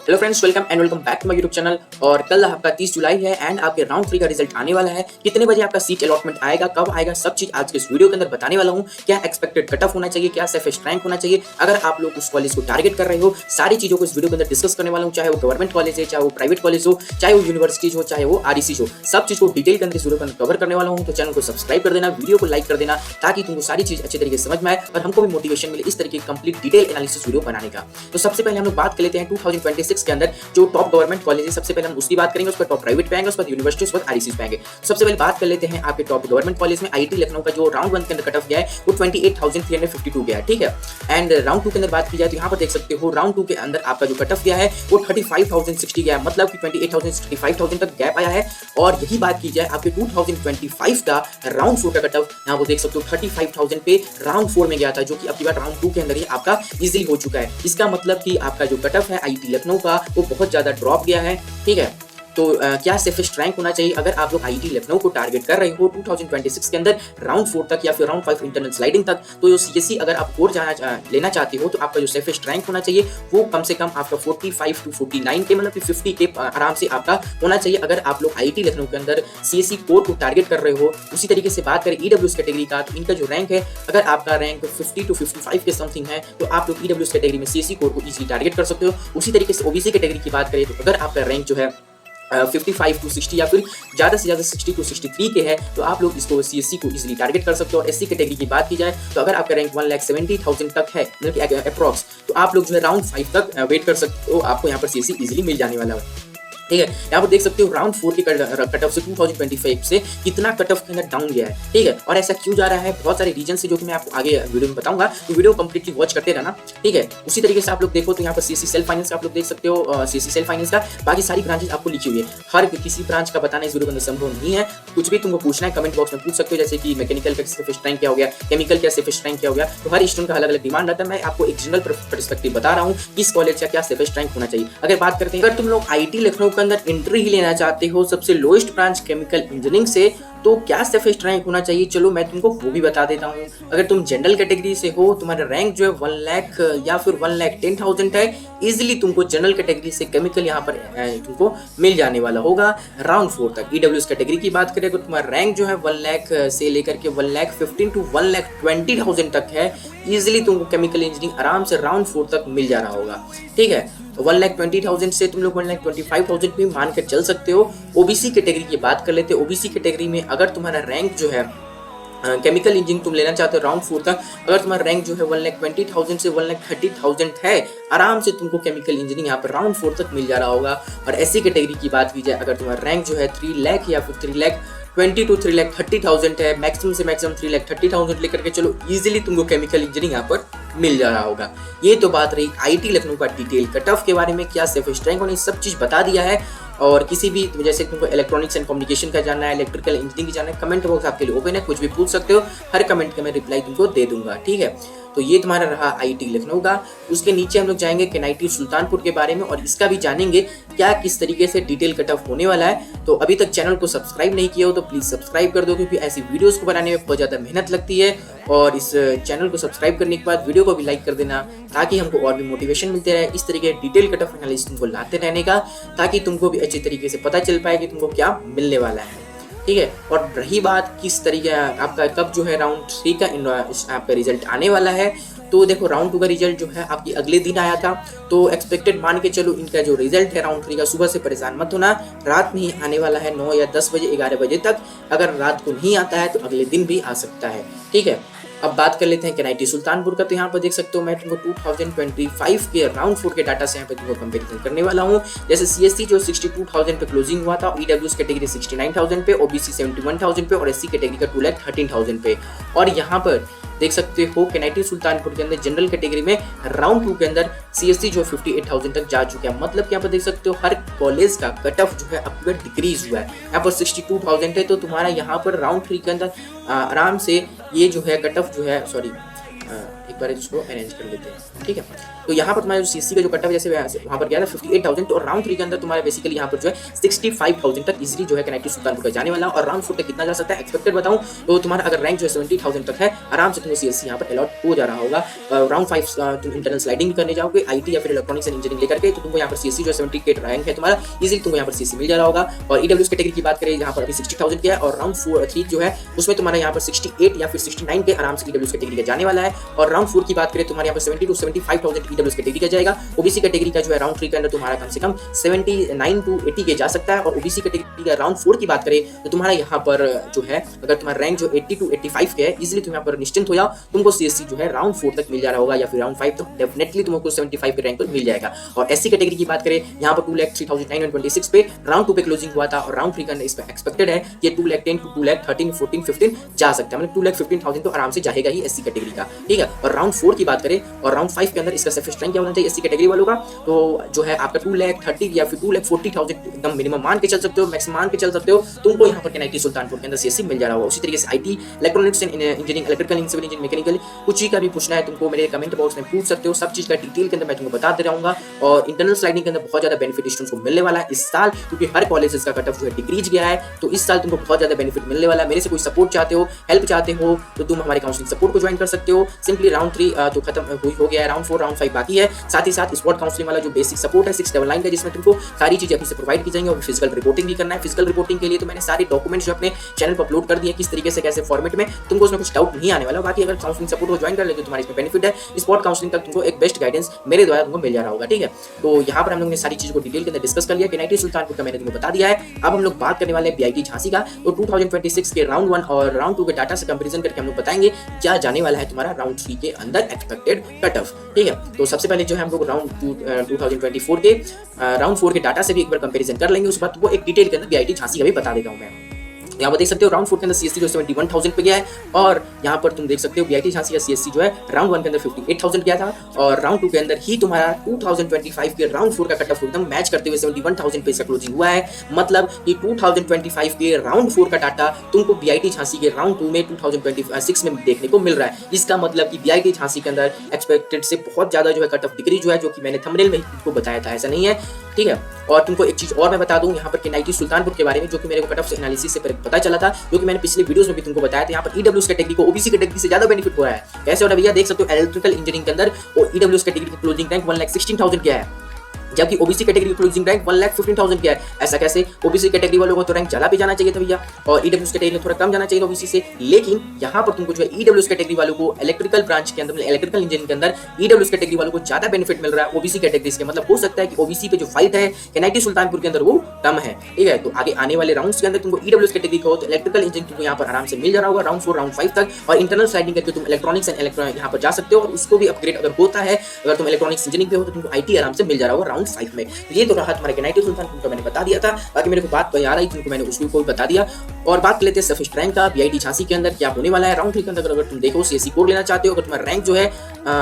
Hello friends, welcome and welcome back to my YouTube channel. और कल आपका 30 जुलाई है एंड आपके राउंड 3 का रिजल्ट आने वाला है। कितने बजे आपका सीट अलॉटमेंट आएगा, कब आएगा, सब चीज आज के इस वीडियो के अंदर बताने वाला हूं। क्या एक्सपेक्टेड कट ऑफ होना चाहिए, क्या सेफेस्ट रैंक होना चाहिए, अगर आप लोग उस कॉलेज को टारगेट कर रहे हो, सारी चीजों को इस वीडियो के अंदर डिस्कस करने वाला हूं। चाहे वो गवर्नमेंट कॉलेज है, चाहे वो प्राइवेट कॉलेज हो, चाहे वो यूनिवर्सिटीज हो, चाहे वो आरईसी हो, सब चीज को डिटेल के अंदर इस वीडियो के अंदर कवर करने वाला हूं। तो चैनल को सब्सक्राइब कर देना, वीडियो को लाइक कर देना, ताकि तुमको सारी चीज अच्छे तरीके से समझ में आए और हमको भी मोटिवेशन मिले इस तरीके की कंप्लीट डिटेल एनालिसिस वीडियो बनाने का। तो सबसे पहले हम लोग बात कर लेते हैं 2026 के अंदर जो टॉप गवर्नमेंट कॉलेज है। सबसे पहले हम उसकी बात करेंगे, उसके बाद टॉप प्राइवेट पे आएंगे, उसके बाद यूनिवर्सिटी, उसके बाद आरईसी पे आएंगे। सबसे पहले बात कर लेते हैं आपके टॉप गवर्नमेंट कॉलेज में। आईआईटी लखनऊ का जो राउंड 1 के अंदर कट ऑफ गया है वो 28,352 गया है, ठीक है। एंड राउंड 2 के अंदर बात की जाए तो यहाँ पर देख सकते हो राउंड 2 के अंदर आपका जो कट ऑफ गया है वो 35,060 गया है, मतलब कि 28,065 तक गैप आया है। और यही बात की जाए आपके 2025 का राउंड 4 का कट ऑफ, यहाँ पर देख सकते हो 35,000 पे राउंड 4 में गया था, जो कि अब की बार राउंड 2 के अंदर ही आपका इजीली हो चुका है। इसका मतलब कि आपका जो कट ऑफ है आईआईटी लखनऊ का वो बहुत ज्यादा ड्रॉप गया है, ठीक है। तो क्या सेफेस्ट रैंक होना चाहिए अगर आप लोग आईआईटी लखनऊ को टारगेट कर रहे हो 2026 के अंदर राउंड 4 तक या फिर राउंड 5 इंटरनल स्लाइडिंग तक, तो जो सीएससी अगर आप कोर लेना चाहते हो तो आपका जो सेफेस्ट रैंक होना चाहिए वो कम से कम आपका 45 टू 49 के, मतलब कि 50 के आराम से आपका होना चाहिए अगर आप लोग आईआईटी लखनऊ के अंदर सीएससी कोर को टारगेट कर रहे हो। उसी तरीके से बात करें ईडब्ल्यूएस कैटेगरी का, तो इनका जो रैंक है अगर आपका रैंक 50 टू 55 के समथिंग है तो आप लोग ईडब्ल्यूएस कैटेगरी में सीएससी कोर को इजीली टारगेट कर सकते हो। उसी तरीके से ओबीसी कैटेगरी की बात करें तो अगर आपका रैंक जो है 55 टू 60 या फिर ज़्यादा से ज़्यादा 60 टू 63 के है तो आप लोग इसको सीएससी को इजीली टारगेट कर सकते हो। और एससी कैटेगरी की बात की जाए तो अगर आपका रैंक 1,70,000 तक है, मतलब कि अप्रॉक्स, तो आप लोग जो है राउंड 5 तक वेट कर सकते हो, आपको यहाँ पर सीएससी इजीली मिल जाने वाला है, ठीक है। यहाँ पर देख सकते हो राउंड 4 के कट ऑफ से 2025 से कितना कट ऑफ के अंदर डाउन गया है, ठीक है। और ऐसा क्यों जा रहा है, बहुत सारे रीजन से जो कि मैं आपको आगे वीडियो में बताऊंगा, तो वीडियो कंप्लीटली वॉच करते रहना, ठीक है। उसी तरीके से आप लोग देखो तो यहाँ पर सीएससी सेल्फ फाइनेंस का आप लोग देख सकते हो, सीएससी सेल्फ फाइनेंस का बाकी सारी ब्रांचेस आपको लिखी हुई है। हर किसी ब्रांच का बताना इस वीडियो के अंदर संभव नहीं है। कुछ भी तुमको पूछना है कमेंट बॉक्स में पूछ सकते हो, जैसे कि मैकेनिकल का सेफेस्ट रैंक क्या हो गया, केमिकल क्या सेफेस्ट रैंक क्या हो गया, तो हर स्टूडेंट का अलग अलग डिमांड रहता है। मैं आपको एक जनरल पर्सपेक्टिव बता रहा हूँ किस कॉलेज का क्या सेफेस्ट रैंक होना चाहिए। अगर बात करते हैं, अगर तुम लोग आईआईटी लखनऊ के अंदर एंट्री लेना चाहते हो सबसे लोएस्ट ब्रांच केमिकल इंजीनियरिंग से, तो क्या सेफेस्ट रैंक होना चाहिए, चलो मैं तुमको वो भी बता देता हूँ। अगर तुम जनरल कैटेगरी से हो, तुम्हारा रैंक जो है 1 लाख या फिर 1,10,000 है, इजीली तुमको जनरल कैटेगरी से केमिकल यहाँ पर तुमको मिल जाने वाला होगा राउंड 4 तक। ईडब्ल्यूएस कैटेगरी की बात करें तो तुम्हारा रैंक जो है 1 लाख से लेकर के 1,15,000 टू 1,20,000 तक है, इजीली तुमको केमिकल इंजीनियरिंग आराम से राउंड 4 तक मिल जा रहा होगा, ठीक है। 1,20,000 से तुम लोग 1,25,000 भी मान कर चल सकते हो। ओबीसी कैटेगरी की बात कर लेते हैं। ओबीसी कैटेगरी में अगर तुम्हारा रैंक जो है केमिकल इंजीनियरिंग तुम लेना चाहते हो राउंड 4 तक, अगर तुम्हारा रैंक जो है 1,20,000 से 1,30,000 है, आराम से तुमको केमिकल इंजीनियरिंग यहाँ पर राउंड 4 तक मिल जा रहा होगा। और एससी कैटेगरी की बात की जाए, अगर तुम्हारा रैंक जो है 3 लाख या फिर 3,20,000 टू 3,30,000 है, मैक्सिमम से मैक्सिमम 3,30,000 लेकर के चलो, इजीली तुमको केमिकल इंजीनियरिंग यहाँ पर मिल जा रहा होगा। ये तो बात रही आईआईटी लखनऊ का डिटेल कट ऑफ के बारे में, क्या सेफेस्ट रैंक होनी, सब चीज़ बता दिया है। और किसी भी जैसे तुमको इलेक्ट्रॉनिक्स एंड कम्युनिकेशन का जानना है, इलेक्ट्रिकल इंजीनियरिंग की जानना है, कमेंट बॉक्स आपके लिए ओपन है, कुछ भी पूछ सकते हो, हर कमेंट का मैं रिप्लाई तुमको दे दूंगा, ठीक है। तो ये तुम्हारा रहा आईआईटी लखनऊ का। उसके नीचे हम लोग जाएंगे केआईटी सुल्तानपुर के बारे में और इसका भी जानेंगे क्या किस तरीके से डिटेल कट ऑफ होने वाला है। तो अभी तक चैनल को सब्सक्राइब नहीं किया हो तो प्लीज़ सब्सक्राइब कर दो, क्योंकि ऐसी वीडियोस को बनाने में बहुत ज़्यादा मेहनत लगती है। और इस चैनल को सब्सक्राइब करने के बाद वीडियो को भी लाइक कर देना, ताकि हमको और भी मोटिवेशन मिलते रहे इस तरीके डिटेल कट ऑफ एनालिसिस तुमको लाते रहने का, ताकि तुमको भी अच्छी तरीके से पता चल पाए कि तुमको क्या मिलने वाला है, ठीक है। और रही बात किस तरीके आपका कब जो है राउंड 3 का आपका रिजल्ट आने वाला है, तो देखो राउंड 2 का रिजल्ट जो है आपकी अगले दिन आया था, तो एक्सपेक्टेड मान के चलो इनका जो रिजल्ट है राउंड 3 का, सुबह से परेशान मत होना, रात में ही आने वाला है 9 या 10 बजे 11 बजे तक। अगर रात को नहीं आता है तो अगले दिन भी आ सकता है, ठीक है। अब बात कर लेते हैं केआईटी सुल्तानपुर का। तो यहाँ पर देख सकते हो मैं तुमको 2025 के राउंड 4 के डाटा से यहाँ पे तुमको कंपेरिजन करने वाला हूँ। जैसे सीएससी जो 62,000 पे क्लोजिंग हुआ था, ईडब्ल्यूएस कैटेगरी 69,000 पे, ओबीसी 71,000 पे और एससी कैटेगरी का 2,13,000 पे। और यहाँ पर देख सकते हो केआईटी सुल्तानपुर के अंदर जनरल कैटेगरी में राउंड 2 के अंदर सीएससी जो 58,000 तक जा चुका है, मतलब कि यहाँ पर देख सकते हो हर कॉलेज का कट ऑफ जो है अब डिक्रीज हुआ है। यहाँ पर 62,000 है, तो तुम्हारा यहाँ पर राउंड 3 के अंदर आराम से ये जो है कट ऑफ जो है, सॉरी एक बार इसको अरेंज कर लेते हैं, ठीक है। तो यहाँ पर तुम्हारा जो सीएससी का जो कट ऑफ जैसे वहाँ पर गया था 58,000, तो राउंड 3 के अंदर तुम्हारा बेसिकली यहाँ पर जो है 65,000 तक इजीली जो है कनेक्टिव सुल्तानपुर का जाने वाला, और राउंड 4 तक कितना जा सकता है एक्सपेक्टेड बताऊँ तो तुम्हारा अगर रैंक जो है 70,000 तक है, आराम से तुम्हें सीएससी यहाँ पर अलॉट हो जा रहा होगा। राउंड 5 तुम इंटरनल स्लाइडिंग करने जाओगे आईटी या फिर इलेक्ट्रॉनिक्स एंड इंजीनियरिंग लेकर के, तो तुमको यहाँ पर सीएससी जो 70 के रैंक है तुम्हारा, इजीली तुमको यहाँ पर सीएससी मिल जा रहा होगा। और ईडब्ल्यूएस कैटेगरी की बात करें यहाँ पर अभी 60,000 किया है, और राउंड 3 जो है उसमें तुम्हारा यहाँ पर 68 या फिर 69 के आराम से ईडब्ल्यूएस कैटेगरी का जाने वाला है। और राउंड 4 की बात करें तुम्हारे यहाँ पर 70 to 75,000 ईडब्ल्यूएस कैटेगरी का जाएगा। ओबीसी कैटेगरी का जो है राउंड 3 के अंदर तुम्हारा कम से कम 79 to 80 के जा सकता है। और ओबीसी कैटेगरी का राउंड 4 की बात करें तो तुम्हारा यहाँ पर जो है अगर तुम्हारा रैंक जो 80 to 85 के है, इजीली तुम यहाँ पर निश्चिंत हो जाओ, तुमको सीएससी जो है राउंड 4 तक मिल जा रहा होगा, या फिर राउंड 5 तो डेफिनेटली तुमको 75 के रैंक पर मिल जाएगा। और एससी कैटेगरी की बात करें यहाँ पर 2,03,926 पे राउंड 2 पे क्लोजिंग हुआ था, और राउंड 3 का इस पे एक्सपेक्टेड है कि 2,10,000 to 2,13,000, 14, 15 जा सकता है, मतलब 2,15,000 तो आराम से जाएगा ही एससी कैटेगरी का, ठीक है। और राउंड 4 की बात करें और राउंड 5 के अंदर इसका सफिशिएंट रैंक क्या होना चाहिए एससी कैटेगरी वालों का, तो जो है आपका 2,30,000 या फिर 2,40,000 एकदम मिनिमम मान के चल सकते हो, मैक्सिमम मान के चल सकते हो, तुमको यहाँ पर केनाइटी सुल्तानपुर के अंदर सीएससी मिल जा रहा होगा। उसी तरीके से IT, electronics and engineering, electrical, civil engineering, mechanical, कुछ चीज का भी पूछना है तुमको मेरे कमेंट बॉक्स में पूछ सकते हो, सब चीज का डिटेल के अंदर मैं तुमको बताते रहूंगा। और इंटरनल स्लाइडिंग के अंदर बहुत ज्यादा बेनिफिट स्टूडेंट्स को मिलने वाला है इस साल, क्योंकि हर कॉलेजेस का कट ऑफ जो है डिक्रीज गया है, तो इस साल तुमको बहुत ज्यादा बेनिफिट मिलने वाला है। मेरे से कोई सपोर्ट चाहते हो, हेल्प चाहते हो, तो तुम हमारे काउंसलिंग सपोर्ट को ज्वाइन कर सकते हो। सिंपली राउंड 3 तो खत्म हो गया है, राउंड 4 राउंड 5 बाकी है। साथ ही साथ स्पॉट काउंसलिंग वाला जो बेसिक सपोर्ट है 699 का, जिसमें तुमको सारी चीजें अभी से प्रोवाइड की जाएंगी। और फिजिकल रिपोर्टिंग भी करना है, फिजिकल रिपोर्टिंग के लिए तो मैंने सारे डॉक्यूमेंट्स जो अपने चैनल पर अपलोड कर दिए किस तरीके से कैसे फॉर्मेट में, तुमको उसमें कुछ डाउट नहीं आने वाला। बाकी अगर काउंसलिंग सपोर्ट को ज्वाइन कर ले तो तुम्हारे इसमें बेनिफिट है, स्पॉट काउंसलिंग तक तुमको एक बेस्ट गाइडेंस मेरे द्वारा तुमको मिल जा रहा होगा, ठीक है। तो यहाँ पर हम लोग ने सारी चीजों को डिटेल के अंदर डिस्कस कर लिया, केनाइटी सुल्तानपुर का मैंने तुमको बता दिया है। अब हम लोग बात करने वाले हैं बीआईटी झांसी का। तो 2026 के राउंड 1 और राउंड 2 के डाटा से कंपैरिजन करके हम लोग बताएंगे क्या जाने वाला है तुम्हारा राउंड 3 के अंदर एक्सपेक्टेड कट ऑफ, ठीक है। तो सबसे पहले जो है हम लोग राउंड 2024 के राउंड 4 के डाटा से भी एक बार कंपैरिजन कर लेंगे, उसके बाद तुमको एक डिटेल के अंदर बीआईटी झांसी का भी बता देता हूं मैं। यहाँ पर देख सकते हो राउंड 4 के अंदर सीएससी जो 71,000 पे गया है, और यहाँ पर तुम देख सकते हो बीआईटी झांसी का सीएससी जो है राउंड 1 के अंदर 58,000 गया था, और राउंड 2 के अंदर ही तुम्हारा 2025 के राउंड 4 का कट ऑफ एकदम मैच करते हुए 71,000 पे इसका क्लोजिंग हुआ है। मतलब कि 2025 के राउंड 4 का डाटा तुमको बीआईटी झांसी के राउंड 2 में 2026 में देखने को मिल रहा है। इसका मतलब कि बीआईटी झांसी के अंदर एक्सपेक्टेड से बहुत ज्यादा जो है कट ऑफ डिक्रीज हुआ है, जो कि मैंने थंबनेल में तुमको बताया था, ऐसा नहीं है, ठीक है। और तुमको एक चीज और मैं बता दूं यहाँ पर केनाइटी सुल्तानपुर के बारे में, जो कि मेरे को कट ऑफ से एनालिसिस से पता चला था, जो कि मैंने पिछले वीडियोस में भी तुमको बताया था। यहाँ पर ईडब्ल्यूएस कैटेगरी को ओबीसी कैटेगरी से ज्यादा बेनिफिट हो रहा है। कैसे हो रहा है भैया, देख सकते हो इलेक्ट्रिकल इंजीनियरिंग के अंदर ईडब्ल्यूएस कैटेगरी का क्लोजिंग रैंक 1,16,000 क्या है, जबकि ओबीसी कैटेगरी का क्लोजिंग रैंक 1,15,000 क्या है। ऐसा कैसे, ओबीसी कैटेगरी वालों को तो रैंक ज्यादा भी जाना चाहिए था भैया, और ईडब्ल्यूएस कैटेगरी थोड़ा कम जाना चाहिए था ओबीसी से। लेकिन यहाँ पर तुमको जो है ईडब्ल्यूएस कैटेगरी वालों को इलेक्ट्रिकल ब्रांच के अंदर, इलेक्ट्रिकल इंजीनियरिंग के अंदर ईडब्ल्यूएस कैटेगरी वालों को ज्यादा बेनिफिट मिल रहा है ओबीसी कैटेगरी से। मतलब हो सकता है कि ओबीसी पे जो फाइट है केनाइटी सुल्तानपुर के अंदर वो कम है, ठीक है। तो आगे आने वाले राउंड्स के अंदर तुमको ईडब्ल्यूएस कैटेगरी का हो तो इलेक्ट्रिकल इंजीनियरिंग तुमको यहाँ पर आराम से मिल जा रहा होगा राउंड 4 राउंड 5 तक, और इंटरनल स्लाइडिंग करके तुम इलेक्ट्रॉनिक्स एंड इलेक्ट्रॉनिक यहाँ पर जा सकते हो, और उसको भी अपग्रेड अगर होता है, अगर तुम इलेक्ट्रॉनिक्स इंजीनियरिंग पे हो तो तुमको आईटी आराम से मिल जा रहा होगा राउंड 5 में। ये तो रहा तुम्हारे केनाइटी सुल्तानपुर का, मैंने बता दिया था। बाकी मेरे को बात याद आई तुमको, मैंने उसको भी बता दिया। और बात कर लेते हैं सफिशिएंट रैंक का बीआईटी झांसी के अंदर क्या होने वाला है राउंड 3 के अंदर। अगर तुम देखो सीएससी कोड लेना चाहते हो, अगर तुम्हारा रैंक जो है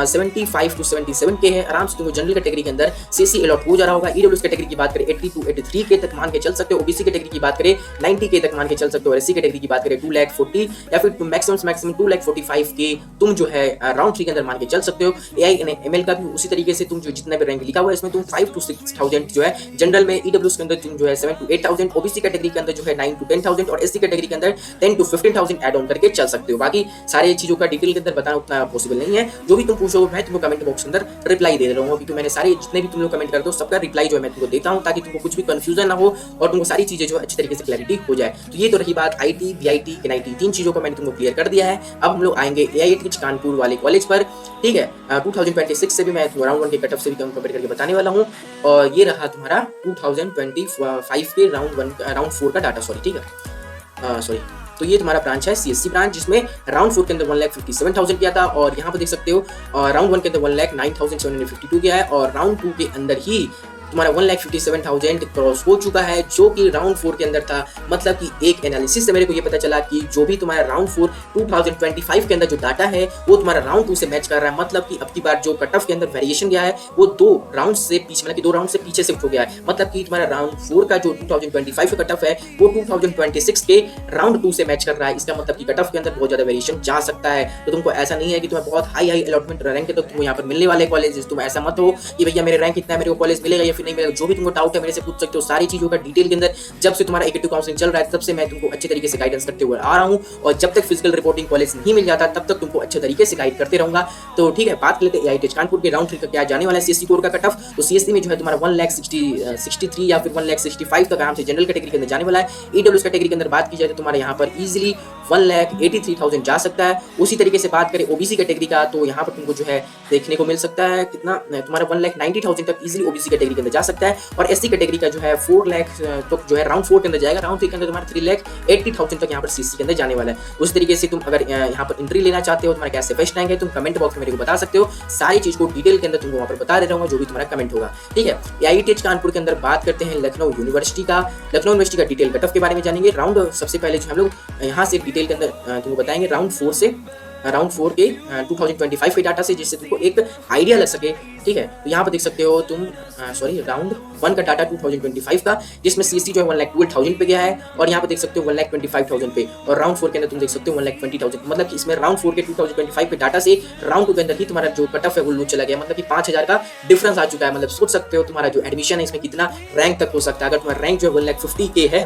75 to 77 के है, आराम से तुमको जनरल कैटेगरी के अंदर सीएससी अलॉट हो जा रहा होगा। ईडब्ल्यूएस कैटेगरी की बात करें 80 to 83 के तक मान के चल सकते हो, ओबीसी कैटेगरी की बात करें 90 के तक मान के चल सकते हो, और एससी कैटेगरी की बात करें 2,40,000 या फिर मैक्सिमम 2,45,000 के तुम जो है राउंड 3 के अंदर मान के चल सकते हो। एआई एंड एमएल का भी उसी तरीके से तुम जो जितना भी रैंक लिखा हुआ है इसमें तुम 5 to 6,000 जो है जनरल में, ईडब्ल्यूएस के अंदर तुम जो है 7 to 8,000, ओबीसी कैटेगरी के अंदर जो है 9 to 10,000, और एससी कैटेगरी के अंदर 10 to 15,000 ऐड ऑन करके चल सकते हो। बाकी सारी चीजों का डिटेल के अंदर बताना उतना पॉसिबल नहीं है, जो भी तुम पूछोगे मैं तुमको कमेंट बॉक्स के अंदर रिप्लाई दे रहा हूँ, क्योंकि मैंने सारे जितने भी तुम लोग कमेंट करते हो सबका रिप्लाई जो है मैं तुमको देता हूँ, ताकि तुमको कुछ भी कंफ्यूजन ना हो और तुमको सारी चीजें जो अच्छी तरीके से क्लैरिटी हो जाए। तो ये तो रही बात आईटी, बीआईटी, केनाइटी, 3 चीजों को मैंने तुमको क्लियर कर दिया है। अब हम लोग आएंगे एआईटी कानपुर वाले कॉलेज पर, ठीक है। 2026 से भी मैं राउंड 1 के कट ऑफ से भी कंपेयर करके बताने वाला हूँ, और ये रहा तुम्हारा 2025 के राउंड 4 का डाटा, सॉरी, ठीक है, सॉरी। तो ये तुम्हारा ब्रांच है सीएससी ब्रांच, जिसमें राउंड 4 के अंदर 1,57,000 किया था, और यहाँ पर देख सकते हो राउंड 1 के अंदर 1,09,752 किया है, और राउंड 2 के अंदर ही तुम्हारा 1,57,000 क्रॉस हो चुका है, जो कि राउंड 4 के अंदर था। मतलब कि एक एनालिसिस से मेरे को ये पता चला कि जो भी तुम्हारा राउंड 4 2025 के अंदर जो डाटा है वो तुम्हारा राउंड 2 से मैच कर रहा है। मतलब कि अब की बार जो कट ऑफ के अंदर वेरिएशन गया है वो 2 राउंड से पीछे, मतलब कि 2 राउंड से पीछे शिफ्ट हो गया है। मतलब कि तुम्हारा राउंड 4 का जो 2025 का कट ऑफ है वो 2026 के राउंड 2 से मैच कर रहा है। इसका मतलब कि कट ऑफ के अंदर बहुत ज्यादा वेरिएशन जा सकता है। तो तुमको ऐसा नहीं है कि तुम्हें बहुत हाई अलॉटमेंट रैंक है तो तुमको यहाँ पर मिलने वाले कॉलेज, तुम ऐसा मत हो कि भैया मेरे रैंक इतना है, मेरे को कॉलेज मिलेगा या फिर नहीं मिलेगा। जो भी तुमको डाउट है मेरे से पूछ सकते हो, सारी चीजों का डिटेल के अंदर जब से तुम्हारा एकेटिव काउंसलिंग चल रहा है तब से मैं तुमको अच्छे तरीके से गाइडेंस करते हुए आ रहा हूँ, और जब तक फिजिकल रिपोर्टिंग कॉलेज नहीं मिल जाता तब तक तुमको अच्छे तरीके से गाइड करते रहूंगा। तो ठीक है, बात कर लेते हैं आईआईटी कानपुर के राउंड 3 का क्या जाने वाला है सीएससी कोर का कट ऑफ। तो सीएससी में जो है तुम्हारा 1,63 या फिर 1,65 तक आराम से जनरल कैटेगरी के अंदर जाने वाला है। ईडब्ल्यूएस कैटेगरी के अंदर बात की जाए तो तुम्हारे यहाँ पर इजीली 1,83,000 जा सकता है। उसी तरीके से बात करें ओबीसी कैटेगरी का तो यहाँ पर तुमको जो है देखने को मिल सकता है कितना, तुम्हारा 1,90,000 तक इजीली ओबीसी कैटेगरी के अंदर जा सकता है। और एससी कैटेगरी का जो है 4 लाख तो जो है राउंड 4 के अंदर जाएगा। राउंड 3 के अंदर तुम्हारा 3,80,000 तक यहाँ पर सीसी के अंदर जाने वाला है। उस तरीके से तुम अगर यहाँ पर एंट्री लेना चाहते हो, तुम्हारा क्या सेफेस्ट रैंक है, तुम कमेंट बॉक्स में मेरे को बता सकते हो। सारी चीज को डिटेल के अंदर तुमको वहाँ पर बता दे रहा हूँ जो भी तुम्हारा कमेंट होगा। ठीक है, आईआईटी कानपुर के अंदर बात करते हैं लखनऊ यूनिवर्सिटी का। लखनऊ यूनिवर्सिटी का डिटेल कट ऑफ के बारे में जानेंगे। राउंड सबसे पहले जो हम लोग यहाँ से डिटेल के अंदर तुमको बताएंगे राउंड 4 के 2025 के डाटा से, जिससे तुमको एक आइडिया लग सके। ठीक है, तो यहाँ पर देख सकते हो तुम राउंड 1 का डाटा 2025 का, जिसमें सीएससी जो है 1,12,000 पे गया है, और यहाँ पर देख सकते हो 1,25,000 पे। और राउंड 4 के अंदर तुम देख सकते हो 1,20,000। मतलब कि इसमें राउंड 4 के 2025 के डाटा से राउंड 2 के अंदर ही तुम्हारा जो कट ऑफ है वो लो चला गया। मतलब कि 5,000 का डिफरेंस आ चुका है। मतलब सोच सकते हो तुम्हारा जो एडमिशन है इसमें कितना रैंक तक हो सकता है। अगर तुम्हारा रैंक जो है 1,50,000 के है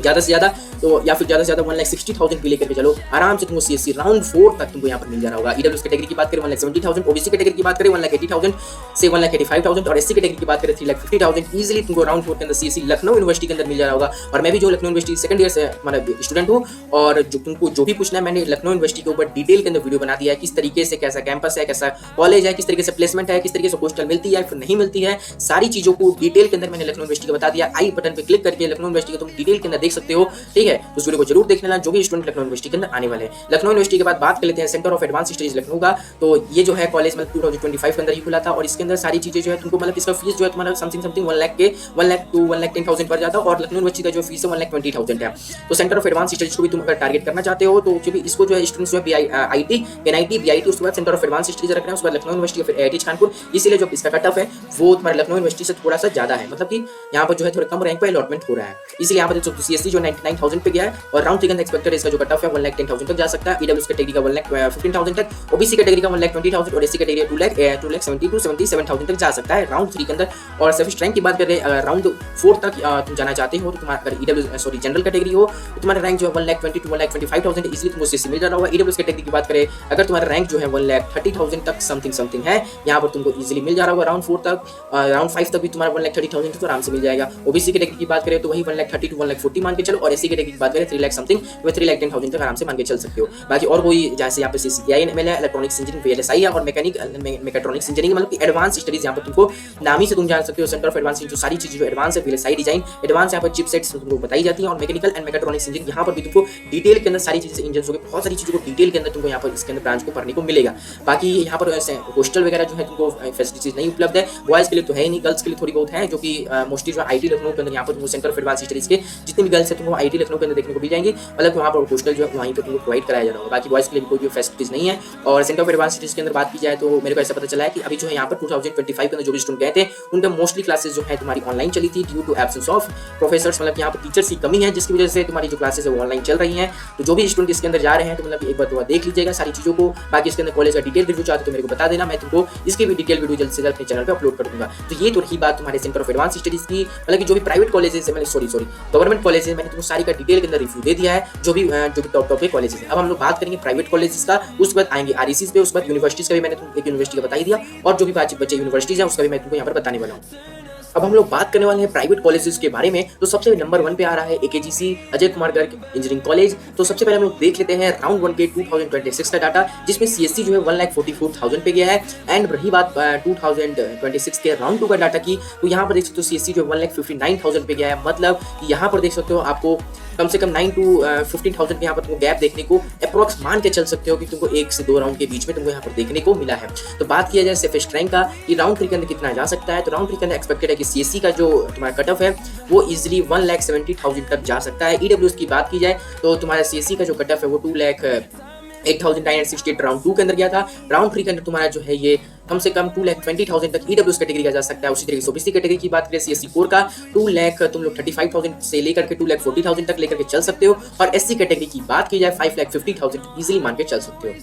ज़्यादा से ज़्यादा, तो या फिर ज़्यादा से ज़्यादा 1,60,000 भी लेकर के चलो, आराम से तुमको सीएससी राउंड 4 तक तुमको यहाँ पर मिल जा रहा होगा। ईडब्ल्यूएस कैटेगरी की बात करें 1,70,000, ओबीसी कैटेगरी की बात करें 1,80,000 से 1,85,000, और एससी कैटेगरी की बात करें 3,50,000। इजीली तुमको राउंड 4 के अंदर सीएससी लखनऊ यूनिवर्सिटी के अंदर मिल जा रहा होगा। और मैं भी जो लखनऊ यूनिवर्सिटी सेकंड ईयर से मतलब स्टूडेंट हूँ, और जो तुमको जो भी पूछना है मैंने लखनऊ यूनिवर्सिटी के ऊपर डिटेल के अंदर वीडियो बना दिया है, किस तरीके से कैसा कैंपस है, कैसा कॉलेज है, किस तरीके से प्लेसमेंट है, किस तरीके से हॉस्टल मिलती है फिर नहीं मिलती है, सारी चीज़ों को डिटेल के अंदर मैंने लखनऊ यूनिवर्सिटी का बता दिया। आई बटन पर क्लिक करके लखनऊ यूनिवर्सिटी को तुम डिटेल के अंदर देख सकते हो। ठीक है, उस वीडियो को जरूर देख लेना जो भी स्टूडेंट लखनऊ यूनिवर्सिटी के अंदर आने वाले हैं। लखनऊ यूनिवर्सिटी के बाद बात कर लेते हैं centre of advance studies Lucknow का। तो ये जो है कॉलेज मतलब 2025 के अंदर ही खुला था, और इसके अंदर सारी चीजें जो है तुमको मतलब इसका फीस जो है तुम्हारा समथिंग 1 लाख के 1 लाख टू 1,10,000 पड़ जाता है। और लखनऊ यूनिवर्सिटी का जो फीस है 1,20,000 है। तो सेंटर ऑफ एडवांस स्टडीज को भी तुम अगर टारगेट करना चाहते हो तो इसको जो है स्टूडेंट्स जो है आईटी, एनआईटी, बीआईटी, उसके बाद सेंटर ऑफ एडवांस स्टडीज रख रहे हैं, उसके बाद लखनऊ यूनिवर्सिटी, फिर आईआईटी कानपुर। इसीलिए जो इसका कट ऑफ है वो तुम्हारे लखनऊ यूनिवर्सिटी से थोड़ा सा ज्यादा है। मतलब कि यहाँ पर जो है थोड़ा कम रैंक पे अलॉटमेंट हो रहा है, इसलिए यहाँ पर सीएससी जो 99,000 पे गया है। और राउंड 3 एक्सपेक्टेड इसका जो कट ऑफ है 1,10,000 तक जा सकता है। ईडब्ल्यूएस कैटेगरी का 1,15,000 तक, ओबीसी कैटेगरी का 1,20,000, और एससी कैटेगरी 2,70,000 तक जा सकता है राउंड 3 के अंदर। और सेफेस्ट रैंक की बात करें राउंड 4 तक तुम जाना चाहते हो तो तुम्हारा अगर जनरल कैटेगरी हो तो तुम्हारा रैंक जो है 1,20,000 to 1,25,000 इजीली तुमको सीएससी मिल जा रहा होगा। ईडब्ल्यूएस कैटेगरी की बात करें अगर तुम्हारा रैंक जो है 1,30,000 तक समथिंग है, यहाँ पर तुमको इजीली मिल जा रहा होगा राउंड 4 तक। राउंड 5 तक भी तुम्हारा 1,30,000 तो आराम से मिल जाएगा। ओबीसी कैटेगरी की बात करें तो वही 1,30,000 to 1,40,000 मान के चलो, और एससी कैटेगरी की बात करें 3 लाख समथिंग, 3,10,000 तक आराम से मान के चल सकते हो। बाकी और कोई जैसे यहाँ पे सीसीआई एमएल है, इलेक्ट्रॉनिक्स इंजीनियरिंग वीएलएसआई है, और मैकेट्रॉनिक्स इंजीनियरिंग, मतलब कि एडवांस स्टडीज यहाँ पर तुमको नाम ही से तुम जान सकते हो। सेंटर ऑफ एडवांस जो सारी चीजें जो एडवांस है, वीएलएसआई डिजाइन एडवांस, यहाँ पर चिपसेट्स तुमको बताई जाती है। और मैकेनिकल एंड मैकेट्रॉनिक्स इंजीनियरिंग यहाँ पर भी तुमको डिटेल के अंदर सारी चीजें, इंजन हो गए, बहुत सारी चीजों को डिटेल के अंदर तुमको यहाँ पर इसके अंदर ब्रांच को पढ़ने को मिलेगा। बाकी यहाँ पर हॉस्टल वगैरह जो है तुमको फैसिलिटीज नहीं उपलब्ध है, बॉयज के लिए तो है ही नहीं, गर्ल्स के लिए थोड़ी बहुत है, जो कि मोस्टली जो आईटी लखनऊ के अंदर यहाँ पर तुमको सेंटर ऑफ एडवांस स्टडीज के जितनी भी गर्ल्स है तुमको आईटी लखनऊ के अंदर देखने को मिल जाएंगी। मतलब वहाँ पर हॉस्टल जो है वहीं पर तुमको प्रोवाइड कराया जा रहा होगा। बाकी बॉयज के लिए कोई भी फैसिलिटीज नहीं है। और सेंटर ऑफ एडवांस स्टडीज के अंदर बात की जाए तो मेरे को ऐसा पता चला है कि अभी जो है यहाँ पर 2025 के अंदर जो भी स्टूडेंट गए थे उनका मोस्टली क्लासेस जो है तुम्हारी ऑनलाइन चली थी due to absence of professors. मतलब यहाँ पर टीचर्स की कमी है, जिसकी वजह से तुम्हारी जो क्लासेस है वो ऑनलाइन चल रही हैं। तो जो भी स्टूडेंट इसके अंदर जा रहे हैं तो मतलब एक बार तो देख लीजिएगा सारी चीज़ों को। बाकी इसके अंदर कॉलेज का डिटेल रिव्यू चाहते तो मेरे को बता देना, मैं तुमको इसकी भी डिटेल वीडियो जल्द से जल्द अपने चैनल पर अपलोड कर दूंगा। तो ये तो रही बात तुम्हारे सेंटर ऑफ एडवांस स्टडीज की। मतलब कि जो भी प्राइवेट कॉलेजेस है, मैंने सॉरी गवर्नमेंट कॉलेज है, मैंने तुमको सारी का डिटेल के अंदर रिव्यू दे दिया है, जो भी टॉप के कॉलेज है। अब हम लोग बात करेंगे प्राइवेट कॉलेजेस का, उसके बाद आएंगे आरईसीज पे, उसके बाद यूनिवर्सिटीज का भी मैंने तुमको एक यूनिवर्सिटी का बता दिया, और जो भी बच्चे यूनिवर्सिटीज हैं उसका भी मैं तुमको यहाँ पर बताने वाला हूँ। अब हम लोग बात करने वाले हैं प्राइवेट कॉलेजेस के बारे में। तो सबसे नंबर 1 पे आ रहा है एकेजीसी अजय कुमार गर्ग इंजीनियरिंग कॉलेज। तो सबसे पहले हम लोग देख लेते हैं राउंड 1 के 2026 का डाटा, जिसमें सीएससी जो है 1,44,000 पे गया है। एंड रही बात 2026 के राउंड 2 का डाटा की, तो यहाँ पर देख सकते हो सीएससी जो 1,59,000 पे गया है। मतलब यहाँ पर देख सकते हो आपको कम से कम 9 to 15,000 के यहाँ पर तुमको गैप देखने को अप्रॉक्स मान के चल सकते हो कि तुमको 1 से 2 राउंड के बीच में तुमको यहाँ पर देखने को मिला है। तो बात किया जाए सेफेस्ट रैंक का कि राउंड 3 के अंदर कितना जा सकता है, तो राउंड 3 के अंदर एक्सपेक्टेड है कि सीएससी का जो तुम्हारा कट ऑफ है वो इजिली 1,70,000 तक जा सकता है। ईडब्ल्यूएस की बात की जाए तो तुम्हारा सीएससी का जो कट ऑफ है वो 2,08,968 राउंड 2 के अंदर गया था। राउंड 3 के अंदर तुम्हारा जो है ये कम से कम 2,20,000 तक ईडब्ल्यूएस कैटेगरी का जा सकता है। उसी तरीके से ओबीसी कैटेगरी की बात करें सीएससी कोर का 2 लाख तुम लोग 35,000 से लेकर के 2,40,000 तक लेकर के चल सकते हो, और एससी कैटेगरी की बात की जाए 5,50,000 इजीली मान के चल सकते हो।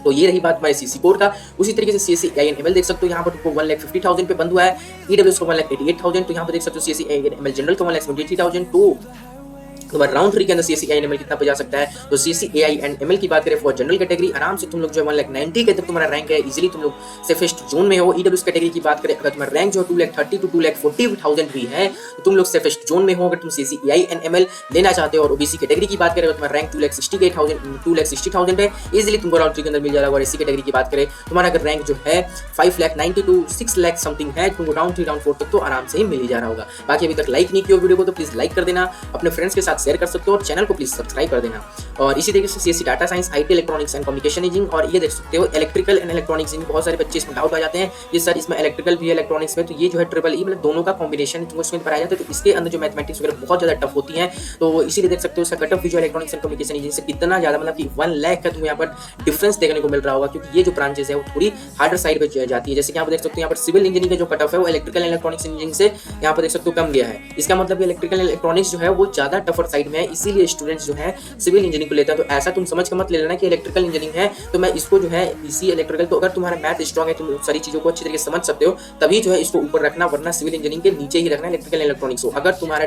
तो ये रही बात हमारे सीसी कोर का। उसी तरीके से सीएससी एआईएनएमएल देख सकते हो, यहाँ पर तुमको 1,50,000 पे बंद हुआ है, ईडब्ल्यूएस को 1,88,000, तो यहाँ पर देख सकते हो सीएससी एआईएनएमएल जनरल को 1,73,000। तो तुम्हारा राउंड 3 के अंदर सीएससी एआईएनएमएल कितना पे जा सकता है, तो सीएससी एआईएनएमएल की बात करें फॉर जनरल कैटेगरी आराम से तुम लोग जो है 1,90,000 के तक तुम्हारा रैंक है, इजीली तुम लोग सेफेस्ट जोन में हो। ईडब्ल्यूएस कैटेगरी की बात करें अगर तुम्हारा रैंक जो 2,30,000 to 2,40,000 भी है तो तुम लोग सेफेस्ट जोन में हो अगर तुम सीएससी एआईएनएमएल लेना चाहते हो। और ओबीसी कैटेगरी की बात करें तो तुम्हारा रैंक 2,60,000 है, इजीली तुमको राउंड 3 के अंदर मिल जाएगा। और एससी कैटेगरी की बात करें तुम्हारा अगर रैंक जो है 5,90,000 to 6 लाख समथिंग है, तुमको राउंड 3 राउंड 4 तक तो आराम से ही मिल ही जा रहा होगा। बाकी अभी तक लाइक नहीं किया वीडियो को तो प्लीज लाइक कर देना, अपने फ्रेंड्स के साथ शेयर कर सकते हो, और चैनल को प्लीज सब्सक्राइब कर देना। और इसी तरीके से CSC data science, IT electronics and communication engineering, और ये देख सकते हो इलेक्ट्रिकल एंड इलेक्ट्रॉनिक्स इंजीनियरिंग। बहुत सारे बच्चे इसमें डाउट आ जाते हैं ये सर इसमें इलेक्ट्रिकल भी है इलेक्ट्रॉनिक्स में, तो ये जो है ट्रिपल ई मतलब दोनों का कॉम्बिनेशन तुमको इसमें पढ़ाया जाता है। तो इसके अंदर जो मैथमेटिक्स वगैरह बहुत ज्यादा टफ होती है, तो इसीलिए देख सकते हो इसका कट ऑफ भी जो इलेक्ट्रॉनिक्स एंड कम्युनिकेशन इंजीनियरिंग से कितना ज्यादा मतलब कि 1 लाख का तुम्हें यहाँ पर डिफरेंस देखने को मिल रहा होगा, क्योंकि ये जो ब्रांचेस है वो थोड़ी हार्डर साइड पे जाती है। जैसे कि यहाँ पर देख सकते हो यहाँ पर सिविल इंजीनियरिंग का जो कट ऑफ है वो इलेक्ट्रिकल इलेक्ट्रॉनिक्स इंजीनियरिंग से यहाँ पर देख सकते हो कम गया है। इसका मतलब इलेक्ट्रिकल इलेक्ट्रॉनिक्स जो है वो ज्यादा टफर साइड में है, इसीलिए स्टूडेंट्स जो है सिविल इंजीनियरिंग को लेता है। तो ऐसा तुम समझ कर मत ले लेना कि इलेक्ट्रिकल इंजीनियरिंग है तो मैं इसको जो है इसी इलेक्ट्रिकल, तो अगर तुम्हारा मैथ स्ट्रॉन्ग है तुम सारी चीजों को अच्छी तरीके से समझ सकते हो तभी जो है इसको ऊपर रखना, वरना सिविल इंजीनियरिंग के नीचे ही रखना इलेक्ट्रिकल इलेक्ट्रॉनिक्स को। अगर तुम्हारा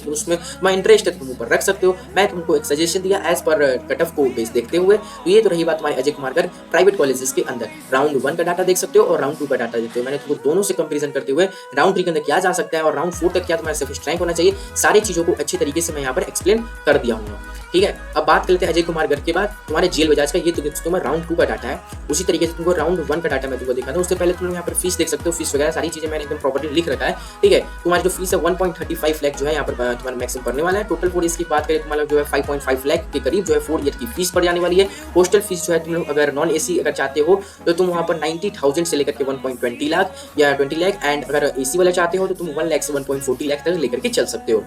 उसमें मैं इंटरेस्ट है तुम ऊपर रख सकते हो। मैं तुमको एक सजेशन दिया एज पर कट ऑफ को बेस देखते हुए। तो ये तो रही बात हमारे अजय कुमार गर्ग प्राइवेट कॉलेजेस के अंदर। राउंड 1 का डाटा देख सकते हो और राउंड 2 का डाटा देखते हो। मैंने तुमको दोनों से कंपेरिजन करते हुए राउंड 3 के अंदर क्या जा सकता है और राउंड 4 तक क्या तुम्हारा सेफेस्ट रैंक होना चाहिए, सारी चीजों को अच्छी तरीके से मैं यहाँ पर एक्सप्लेन कर दिया हूँ। ठीक है, अब बात कर लेते हैं अजय कुमार गर्ग के बाद तुम्हारे जेल बजाज का। ये तो तुम्हारा राउंड 2 का डाटा है, उसी तरीके से तुमको राउंड 1 का डाटा मैं तुमको दिखा दूं। उससे पहले तुम यहाँ पर फीस देख सकते हो, फीस वगैरह सारी चीजें मैंने एकदम प्रॉपर्ली लिख रखा है। ठीक है, तुम्हारी जो फीस है 1.35 लाख जो है यहाँ पर तुम्हारा मैक्सिमम पड़ने वाला है। टोटल 4 ईयर्स की बात करें तुम्हारा जो है 5.5 लाख के करीब जो है 4 ईयर की फीस पड़ जाने वाली है। हॉस्टल फीस जो है तुम लोग अगर नॉन एसी अगर चाहते हो तो तुम वहाँ पर 90,000 से लेकर के 1.20 लाख या 20 लाख, एंड अगर एसी वाला चाहते हो तो तुम 1 लाख से 1.40 लाख तक लेकर के चल सकते हो।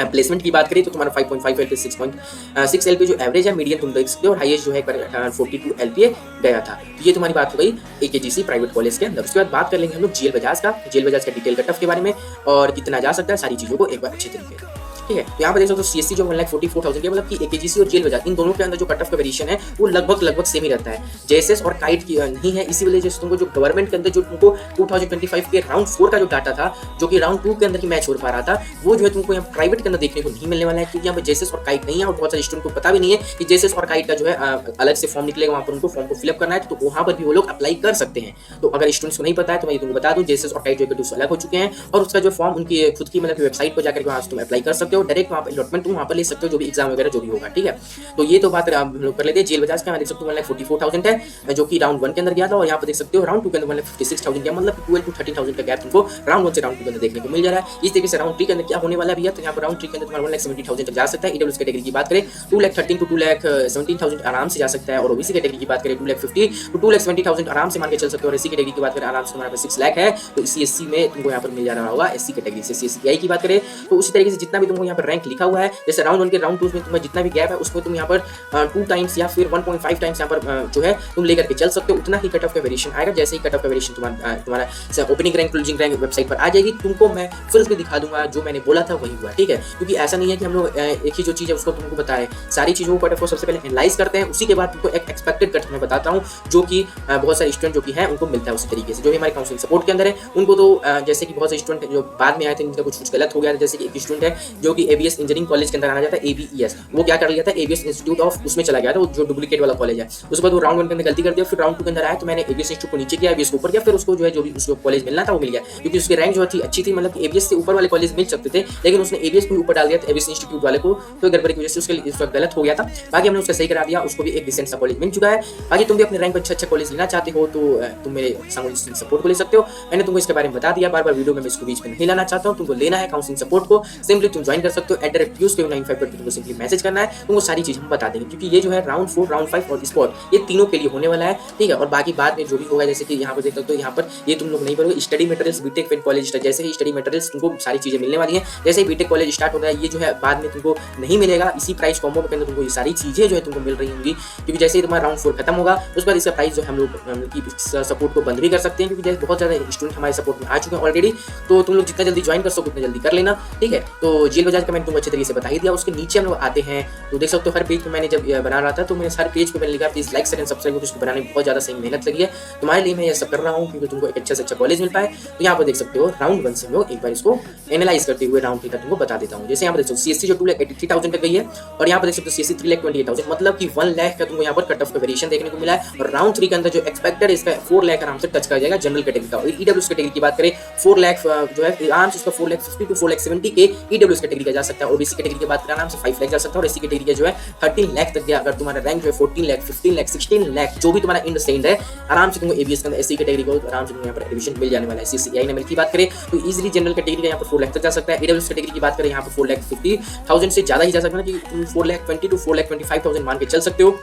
प्लेसमेंट की बात करें तो तुम्हारा 5.5 एलपी 6.6 एलपी जो एवरेज है, मीडियम तुम देख सकते हो, और हाईएस्ट जो है 42 एलपीए गया था। तो ये तुम्हारी बात हो गई एकेजीसी प्राइवेट कॉलेज के अंदर। उसके बाद बात कर लेंगे हम लोग जेल बजाज का, जेल बजाज का डिटेल कट ऑफ के बारे में और कितना जा सकता है, सारी चीजों को एक बार अच्छे तरीके से। ठीक है, तो यहाँ पर देख सकते हो सीएससी जो 1,44,000 के मतलब कि एकेजीसी और जेल बजाज इन दोनों के अंदर जो कट ऑफ का वेरिएशन है वो लगभग सेम ही रहता है। जेएसएस और काइट की नहीं है, इसी वजह से तुमको जो गवर्नमेंट के अंदर जो तुमको 2025 के राउंड 4 का जो डाटा था जो कि राउंड 2 के अंदर की मैच हो पा रहा था, वो जो है तुमको यहाँ प्राइवेट के अंदर देखने को नहीं मिलने वाला है, क्योंकि यहाँ पर जेएसएस और काइट नहीं है और बहुत सारे स्टूडेंट को पता भी नहीं है कि जेएसएस और काइट का जो है अलग से फॉर्म निकलेगा, वहाँ पर उनको फॉर्म को फिलअप करना है, तो वहाँ पर भी वो लोग अप्लाई कर सकते हैं। तो अगर स्टूडेंट्स को नहीं पता है तो मैं तुमको बता दूं जेएसएस और काइट जो अलग हो चुके हैं, और उसका जो फॉर्म उनकी खुद की मतलब वेबसाइट पर जाकर वहाँ तुम अप्लाई कर सकते हो, डायरेक्ट वहाँ पर अलॉटमेंट तुम वहाँ पर ले सकते हो, जो भी एग्जाम वगैरह जो भी होगा। ठीक है, तो ये तो बात हम लोग कर लेते हैं जेल बजाज का। मैं देख सकते हो 1,44,000 है जो कि राउंड 1 के अंदर गया था, और यहाँ पर देख सकते हो राउंड 2 के अंदर 1,56,000 गया, मतलब 12 to 13,000 का गैप तुमको राउंड 1 से राउंड 2 के अंदर देखने को मिल जा रहा है। इस तरीके से राउंड 3 के अंदर क्या होने वाला भी है, तो यहाँ पर राउंड 3 के अंदर तुम्हारा 1,70,000 तक जा सकता है। ईडब्ल्यूएस कैटेगरी की बात करें 2,13,000 to 2,17,000 आराम से जा सकता है, और ओबीसी कैटेगरी की बात करें 2,50,000 to 2,70,000 आराम से मान के चल सकते हो, और एससी कैटेगरी की बात करें आराम से तुम्हारा 6 लाख है, तो इसी एससी में तुमको यहाँ पर मिल जा रहा होगा एससी कैटेगरी से। सीएससीआई की बात करें तो उसी तरीके से जितना भी तुमको यहाँ पर रैंक लिखा हुआ है, जैसे राउंड 1 के राउंड 2 में तुम्हें जितना भी गैप है उसको तुम यहाँ पर 2 टाइम्स या फिर 1.5 टाइम्स यहाँ पर जो है तुम लेकर के चल सकते हो, उतना ही कट ऑफ का वेरिएशन आएगा। जैसे ही कट ऑफ का वेरिएशन तुम्हारा opening rank closing rank website पर आ जाएगी, तुमको मैं फिर भी दिखा दूंगा जो मैंने बोला था वही हुआ। ठीक है, क्योंकि ऐसा नहीं है कि हम लोग एक ही जो चीज़ है उसको तुमको बताएं, सारी चीज़ों को कट ऑफ को सबसे पहले एनालाइज करते हैं, उसी के बाद तुमको एक एक्सपेक्टेड कट मैं बताता हूँ, जो कि बहुत सारे स्टूडेंट जो कि है उनको मिलता है उसी तरीके से। जो भी हमारे काउंसलिंग सपोर्ट के अंदर है उनको तो जैसे कि बहुत से स्टूडेंट जो बाद में आए थे उनका कुछ गलत हो गया था, जैसे कि एक स्टूडेंट है जो कि एबीएस इंजीनियरिंग कॉलेज के अंदर आना चाहता है, एबीईएस, वो क्या कर लिया था एबीएस इंस्टीट्यूट ऑफ उसमें चला गया था, जो डुप्लीकेट वाला कॉलेज है। उसके बाद वो राउंड 1 के अंदर गलती कर दिया, फिर राउंड 2 के अंदर आया तो मैंने एबीएस इंस्टीट्यूट को नीचे किया, एबीएस को ऊपर किया, फिर उसको जो है जो भी उसको कॉलेज मिलना था वो मिल गया, क्योंकि उसकी रैंक जो थी अच्छी थी, मतलब एबीएस से ऊपर वाले कॉलेज मिल सकते थे, लेकिन उसने एबीएस को ऊपर डाल दिया था एबीएस इंस्टीट्यूट वाले को, तो गड़बड़ी की वजह से उसके लिए इस वक्त गलत हो गया था। बाकी हमने उसका सही करा दिया, उसको भी एक डिसेंट सा कॉलेज मिल चुका है। बाकी तुम भी अपने रैंक पर अच्छा कॉलेज लेना चाहते हो तो तुम मेरे काउंसलिंग सपोर्ट को ले सकते हो। मैंने तुमको इसके बारे में बता दिया, बार बार वीडियो में मैं इसको बीच में नहीं लाना चाहता हूँ। तुमको लेना है काउंसलिंग सपोर्ट को, सिंपली तुम ज्वाइन ज्वाइन कर सकते हो @piyushkev95 पर तुमको सिंपली मैसेज करना है, तुमको सारी चीज हम बता देंगे, क्योंकि ये जो है राउंड 4, राउंड 5 और स्पॉट ये तीनों के लिए होने वाला है, ठीक है। और बाकी बाद में जो भी होगा, जैसे कि यहाँ पर देख सकते हो, यहाँ पर ये तुम लोग नहीं पढ़ोगे स्टडी मटेरियल्स बीटेक फिर कॉलेज, जैसे ही स्टडी मटेरियल्स तुमको सारी चीजें मिलने वाली है, जैसे ही बीटेक कॉलेज स्टार्ट होता है, ये जो है बाद में तुमको नहीं मिलेगा, इसी प्राइस कॉम्बो के अंदर तुमको ये सारी चीजें जो है तुमको मिल रही होंगी, क्योंकि जैसे ही तुम्हारा राउंड 4 खत्म होगा उस पर इसका प्राइस जो हम लोग सपोर्ट को बंद भी कर सकते हैं, क्योंकि बहुत ज्यादा स्टूडेंट हमारे सपोर्ट में आ चुके हैं ऑलरेडी। तो तुम लोग जितना जल्दी ज्वाइन कर सको उतना जल्दी कर लेना, ठीक है। तो जेल बजाज का मैंने तुमको अच्छे तरीके से बता ही दिया। उसके नीचे हम लोग आते हैं तो देख सकते हो हर पेज पे मैंने जब बना रहा था तो मैंने हर पेज पे मैंने लिखा प्लीज लाइक एंड सब्सक्राइब, उसको बनाने में बहुत ज्यादा सही मेहनत लगी है, तुम्हारे लिए मैं ये सब कर रहा हूँ क्योंकि तुमको एक अच्छा से अच्छा कॉलेज मिल पाए। तो यहाँ पर देख सकते हो राउंड 1 से हम लोग एक बार इसको एनालाइज करते हुए राउंड 3 का तुमको बता देता हूँ। जैसे यहाँ पर देख सकते हो CSC जो 2,83,000 तक गई है, और यहाँ पर देख सकते हो CSC 3,28,000, मतलब कि 1 लाख का तुमको यहाँ पर कट ऑफ का वेरिएशन देखने को मिला है। और राउंड 3 के अंदर जो एक्सपेक्टेड है इसका 4 लाख आराम से टच कर जाएगा जनरल कैटेगरी का। और EWS कैटेगरी की बात करें 4 लाख जो है आराम से इसका 4,50,000 to 4,70,000 के EWS कैटेगरी का जा सकता है। OBC कैटेगरी की बात करें आराम से 5 लाख जा सकता है, और SC कैटेगरी का जो है 13 लाख तक गया। अगर तुम्हारा रैंक जो है 14 लाख 15 लाख 16 लाख जो भी तुम्हारा इंड सेंड है, आराम से तुमको ABS के अंदर SC कैटेगरी को आराम से यहाँ पर एडमिशन मिल जाने वाला है। CCI नंबर की बात करें तो इजीली जनरल कैटेगरी का यहाँ पर 4 लाख तक जा सकता है। EWS कैटेगरी की बात करें यहाँ पर 4,50,000 से ज्यादा ही जा सकता है, कि तुम 4,20,000 to 4,25,000 मान के चल सकते हो।